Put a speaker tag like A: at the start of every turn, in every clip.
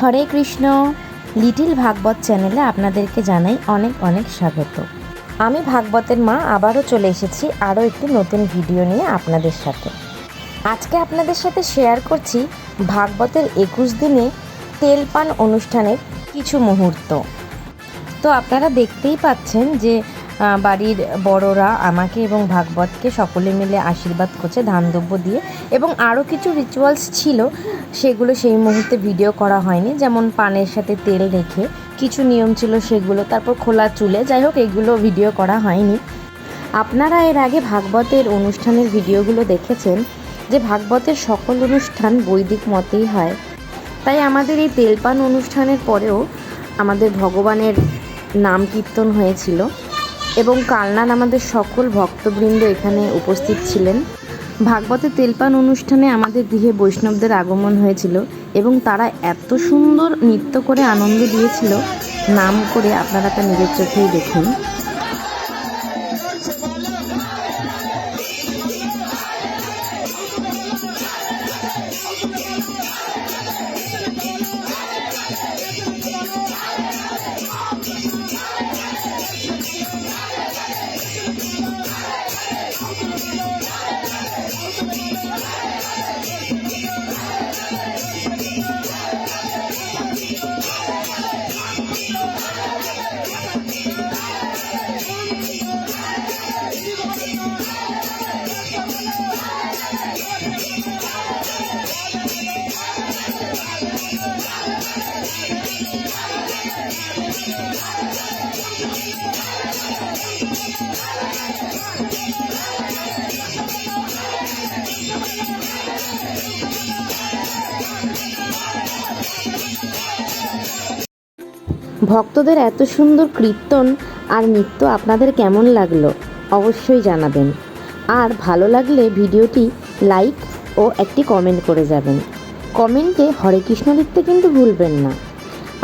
A: হরে Krishna. Little ভাগবত চ্যানেলে আপনাদেরকে জানাই অনেক অনেক স্বাগত। আমি ভাগবতের মা আবারও চলে এসেছি আরও একটি নতুন ভিডিও নিয়ে আপনাদের সাথে। আজকে আপনাদের সাথে শেয়ার করছি ভাগবতের 21 দিনে তেলপান অনুষ্ঠানের কিছু মুহূর্ত। তো আপনারা দেখতেই পাচ্ছেন যে বাড়ির বড়রা আমাকে এবং ভাগবতকে সকলে মিলে আশীর্বাদ করছে ধানদ্রব্য দিয়ে, এবং আরও কিছু রিচুয়ালস ছিল, সেগুলো সেই মুহূর্তে ভিডিও করা হয়নি। যেমন পানের সাথে তেল রেখে কিছু নিয়ম ছিল সেগুলো, তারপর খোলা চুলে, যাই হোক এগুলো ভিডিও করা হয়নি। আপনারা এর আগে ভাগবতের অনুষ্ঠানের ভিডিওগুলো দেখেছেন যে ভাগবতের সকল অনুষ্ঠান বৈদিক মতেই হয়, তাই আমাদের এই তেলপান অনুষ্ঠানের পরেও আমাদের ভগবানের নাম কীর্তন হয়েছিল এবং কালনার আমাদের সকল ভক্তবৃন্দ এখানে উপস্থিত ছিলেন। ভাগবতের তেলপান অনুষ্ঠানে আমাদের গৃহে বৈষ্ণবদের আগমন হয়েছিল এবং তারা এত সুন্দর নৃত্য করে আনন্দ দিয়েছিল, নাম করে আপনারা তা নিজের চোখেই দেখুন। ভক্তদের এত সুন্দর কীর্তন আর নৃত্য আপনাদের কেমন লাগলো অবশ্যই জানাবেন, আর ভালো লাগলে ভিডিওটি লাইক ও একটি কমেন্ট করে যাবেন। কমেন্টে হরে কৃষ্ণ লিখতে কিন্তু ভুলবেন না।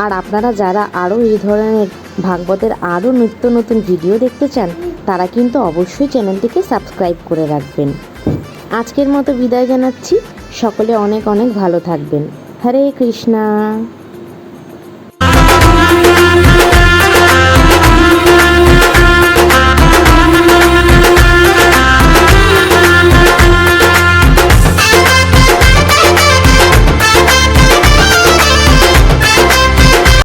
A: আর আপনারা যারা আরও এই ধরনের ভাগবতের আরও নিত্য নতুন ভিডিও দেখতে চান তারা কিন্তু অবশ্যই চ্যানেলটিকে সাবস্ক্রাইব করে রাখবেন। আজকের মতো বিদায় জানাচ্ছি, সকলে অনেক অনেক ভালো থাকবেন। হরে কৃষ্ণা।